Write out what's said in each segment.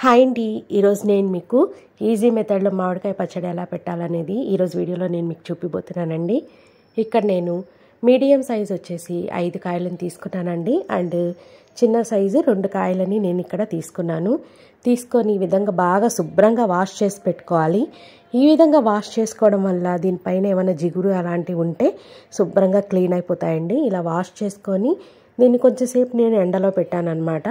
Hi అండి, ఈరోజు నేను మీకు ఈజీ మెథడ్లో మామిడికాయ పచ్చడి ఎలా పెట్టాలనేది ఈరోజు వీడియోలో నేను మీకు చూపిపోతున్నానండి. ఇక్కడ నేను మీడియం సైజు వచ్చేసి 5 కాయలను తీసుకున్నానండి. అండ్ చిన్న సైజు 2 కాయలని నేను ఇక్కడ తీసుకున్నాను. తీసుకొని ఈ విధంగా బాగా శుభ్రంగా వాష్ చేసి పెట్టుకోవాలి. ఈ విధంగా వాష్ చేసుకోవడం వల్ల దీనిపైన ఏమైనా జిగురు అలాంటివి ఉంటే శుభ్రంగా క్లీన్ అయిపోతాయండి. ఇలా వాష్ చేసుకొని దీన్ని కొంచెంసేపు నేను ఎండలో పెట్టాను అనమాట.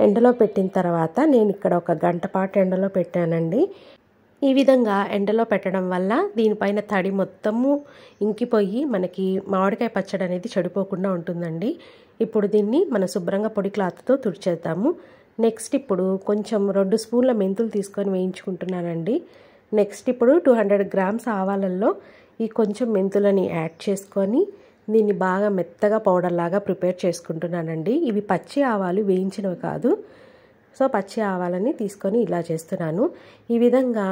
ఎండలో పెట్టిన తర్వాత నేను ఇక్కడ 1 గంట పాటు ఎండలో పెట్టానండి. ఈ విధంగా ఎండలో పెట్టడం వల్ల దీనిపైన తడి మొత్తము ఇంకిపోయి మనకి మామిడికాయ పచ్చడి అనేది చెడిపోకుండా ఉంటుందండి. ఇప్పుడు దీన్ని మనం శుభ్రంగా పొడి క్లాత్తో తుడిచేద్దాము. నెక్స్ట్ ఇప్పుడు కొంచెం 2 స్పూన్ల మెంతులు తీసుకొని వేయించుకుంటున్నానండి. నెక్స్ట్ ఇప్పుడు 200 గ్రామ్స్ ఆవాలల్లో ఈ కొంచెం మెంతులని యాడ్ చేసుకొని దీన్ని బాగా మెత్తగా పౌడర్ లాగా ప్రిపేర్ చేసుకుంటున్నానండి. ఇవి పచ్చి ఆవాలు, వేయించినవి కాదు. సో పచ్చి ఆవాలని తీసుకొని ఇలా చేస్తున్నాను. ఈ విధంగా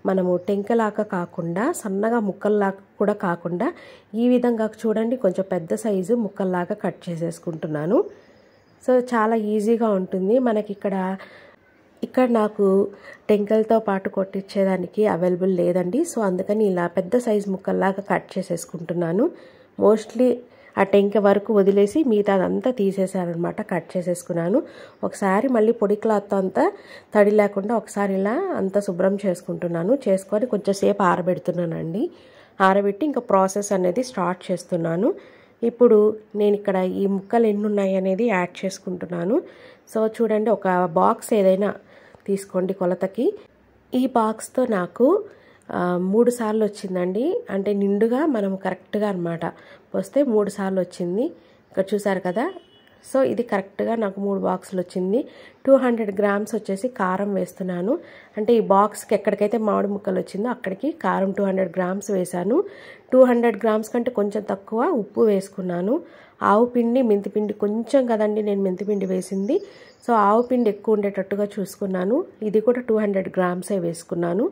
మనము టెంకలాగా కాకుండా సన్నగా ముక్కల్లాగా కూడా కాకుండా ఈ విధంగా చూడండి, కొంచెం పెద్ద సైజు ముక్కల్లాగా కట్ చేసేసుకుంటున్నాను. సో చాలా ఈజీగా ఉంటుంది మనకి. ఇక్కడ నాకు టెంకలతో పాటు కొట్టించేదానికి అవైలబుల్ లేదండి. సో అందుకని ఇలా పెద్ద సైజు ముక్కల్లాగా కట్ చేసేసుకుంటున్నాను. మోస్ట్లీ ఆ టెంక వరకు వదిలేసి మిగతా అదంతా తీసేసారనమాట, కట్ చేసేసుకున్నాను. ఒకసారి మళ్ళీ పొడి క్లాత్ అంతా తడి లేకుండా ఒకసారి ఇలా అంతా శుభ్రం చేసుకుంటున్నాను. చేసుకొని కొంచెం సేపు ఆరబెడుతున్నానండి. ఆరబెట్టి ఇంకా ప్రాసెస్ అనేది స్టార్ట్ చేస్తున్నాను. ఇప్పుడు నేను ఇక్కడ ఈ ముక్కలు ఎన్ని ఉన్నాయి అనేది యాడ్ చేసుకుంటున్నాను. సో చూడండి, ఒక బాక్స్ ఏదైనా తీసుకోండి కొలతకి. ఈ బాక్స్తో నాకు 3 సార్లు వచ్చిందండి. అంటే నిండుగా మనం కరెక్ట్గా అనమాట వస్తే 3 సార్లు వచ్చింది. ఇక్కడ చూసారు కదా. సో ఇది కరెక్ట్గా నాకు 3 బాక్సులు వచ్చింది. 200 గ్రామ్స్ వచ్చేసి కారం వేస్తున్నాను. అంటే ఈ బాక్స్కి ఎక్కడికైతే మామిడి ముక్కలు వచ్చిందో అక్కడికి కారం 200 గ్రామ్స్ వేశాను. 200 గ్రామ్స్ కంటే కొంచెం తక్కువ ఉప్పు వేసుకున్నాను. ఆవు పిండి, మెంతిపిండి కొంచెం కదండి నేను మెంతిపిండి వేసింది. సో ఆవు పిండి ఎక్కువ ఉండేటట్టుగా చూసుకున్నాను. ఇది కూడా 200 గ్రామ్సే వేసుకున్నాను.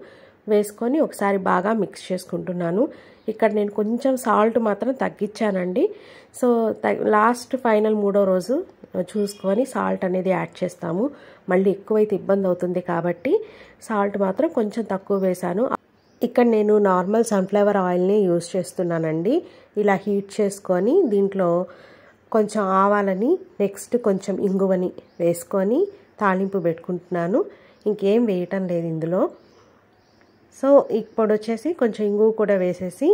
వేసుకొని ఒకసారి బాగా మిక్స్ చేసుకుంటున్నాను. ఇక్కడ నేను కొంచెం సాల్ట్ మాత్రం తగ్గించానండి. సో లాస్ట్ ఫైనల్ 3వ రోజు చూసుకొని సాల్ట్ అనేది యాడ్ చేస్తాము. మళ్ళీ ఎక్కువైతే ఇబ్బంది అవుతుంది కాబట్టి సాల్ట్ మాత్రం కొంచెం తక్కువ వేశాను. ఇక్కడ నేను నార్మల్ సన్ఫ్లవర్ ఆయిల్ని యూజ్ చేస్తున్నానండి. ఇలా హీట్ చేసుకొని దీంట్లో కొంచెం ఆవాలని, నెక్స్ట్ కొంచెం ఇంగువని వేసుకొని తాలింపు పెట్టుకుంటున్నాను. ఇంకేం వేయటం లేదు ఇందులో. సో ఇప్పుడు వచ్చేసి కొంచెం ఇంగువ కూడా వేసేసి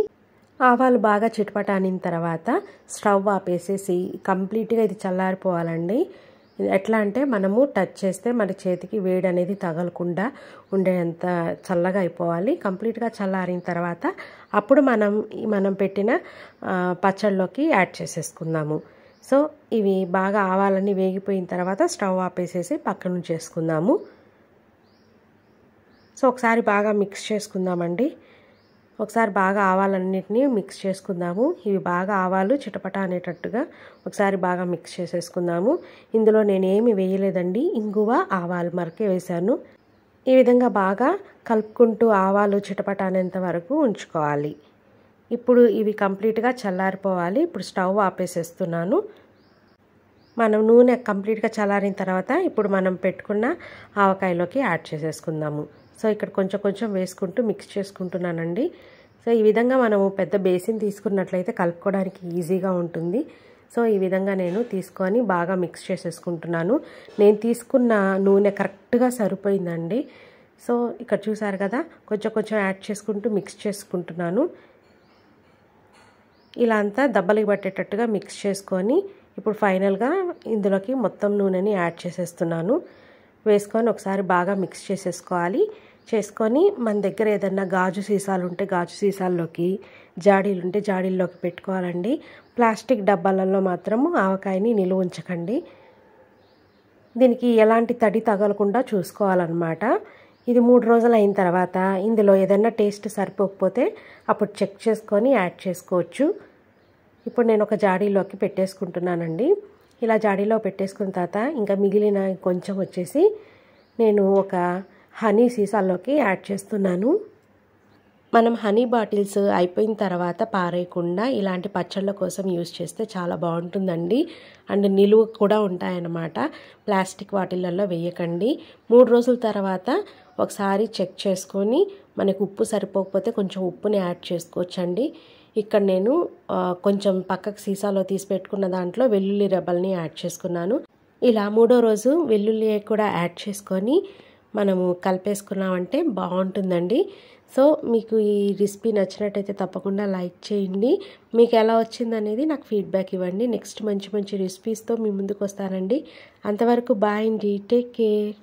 ఆవాలు బాగా చిటపటానిన తర్వాత స్టవ్ ఆపేసేసి కంప్లీట్గా ఇది చల్లారిపోవాలండి. ఎట్లా అంటే మనము టచ్ చేస్తే మన చేతికి వేడి అనేది తగలకుండా ఉండేంత చల్లగా అయిపోవాలి. కంప్లీట్గా చల్లారిన తర్వాత అప్పుడు మనం పెట్టిన పచ్చళ్ళలోకి యాడ్ చేసేసుకుందాము. సో ఇవి బాగా ఆవాలన్నీ వేగిపోయిన తర్వాత స్టవ్ ఆపేసేసి పక్కన ఉంచేసుకుందాము. సో ఒకసారి బాగా మిక్స్ చేసుకుందామండి. ఒకసారి బాగా ఆవాలన్నిటినీ మిక్స్ చేసుకుందాము. ఇవి బాగా ఆవాలు చిటపట అనేటట్టుగా ఒకసారి బాగా మిక్స్ చేసేసుకుందాము. ఇందులో నేనేమి వేయలేదండి, ఇంగువ ఆవాలు మరకే వేశాను. ఈ విధంగా బాగా కలుపుకుంటూ ఆవాలు చిటపట అనేంత వరకు ఉంచుకోవాలి. ఇప్పుడు ఇవి కంప్లీట్గా చల్లారిపోవాలి. ఇప్పుడు స్టవ్ ఆపేసేస్తున్నాను. మనం నూనె కంప్లీట్గా చల్లారిన తర్వాత ఇప్పుడు మనం పెట్టుకున్న ఆవకాయలోకి యాడ్ చేసేసుకుందాము. సో ఇక్కడ కొంచెం కొంచెం వేసుకుంటూ మిక్స్ చేసుకుంటున్నానండి. సో ఈ విధంగా మనము పెద్ద బేసిన్ తీసుకున్నట్లయితే కలుపుకోవడానికి ఈజీగా ఉంటుంది. సో ఈ విధంగా నేను తీసుకొని బాగా మిక్స్ చేసేసుకుంటున్నాను. నేను తీసుకున్న నూనె కరెక్ట్గా సరిపోయిందండి. సో ఇక్కడ చూసారు కదా, కొంచెం కొంచెం యాడ్ చేసుకుంటూ మిక్స్ చేసుకుంటున్నాను. ఇలా అంతా దెబ్బలకి పట్టేటట్టుగా మిక్స్ చేసుకొని ఇప్పుడు ఫైనల్గా ఇందులోకి మొత్తం నూనెని యాడ్ చేసేస్తున్నాను. వేసుకొని ఒకసారి బాగా మిక్స్ చేసేసుకోవాలి. చేసుకొని మన దగ్గర ఏదన్నా గాజు సీసాలు ఉంటే గాజు సీసాల్లోకి, జాడీలు ఉంటే జాడీల్లోకి పెట్టుకోవాలండి. ప్లాస్టిక్ డబ్బాలలో మాత్రము ఆవకాయని నిలువ ఉంచకండి. దీనికి ఎలాంటి తడి తగలకుండా చూసుకోవాలన్నమాట. ఇది 3 రోజులు అయిన తర్వాత ఇందులో ఏదైనా టేస్ట్ సరిపోకపోతే అప్పుడు చెక్ చేసుకొని యాడ్ చేసుకోవచ్చు. ఇప్పుడు నేను ఒక జాడీలోకి పెట్టేసుకుంటున్నానండి. ఇలా జాడీలో పెట్టేసుకున్న తర్వాత ఇంకా మిగిలిన కొంచెం వచ్చేసి నేను ఒక హనీ సీసాల్లోకి యాడ్ చేస్తున్నాను. మనం హనీ బాటిల్స్ అయిపోయిన తర్వాత పారేయకుండా ఇలాంటి పచ్చళ్ళ కోసం యూజ్ చేస్తే చాలా బాగుంటుందండి. అండ్ నిలువ కూడా ఉంటాయన్నమాట. ప్లాస్టిక్ వాటిలలో వేయకండి. 3 రోజుల తర్వాత ఒకసారి చెక్ చేసుకొని మనకు ఉప్పు సరిపోకపోతే కొంచెం ఉప్పుని యాడ్ చేసుకోవచ్చండి. ఇక్కడ నేను కొంచెం పక్కకు సీసాలో తీసి పెట్టుకున్న దాంట్లో వెల్లుల్లి రెబ్బల్ని యాడ్ చేసుకున్నాను. ఇలా 3వ రోజు వెల్లుల్లి కూడా యాడ్ చేసుకొని మనము కలిపేసుకున్నామంటే బాగుంటుందండి. సో మీకు ఈ రెసిపీ నచ్చినట్టయితే తప్పకుండా లైక్ చేయండి. మీకు ఎలా వచ్చిందనేది నాకు ఫీడ్బ్యాక్ ఇవ్వండి. నెక్స్ట్ మంచి మంచి రెసిపీస్తో మీ ముందుకు వస్తానండి. అంతవరకు బాయ్ అండి. Take care.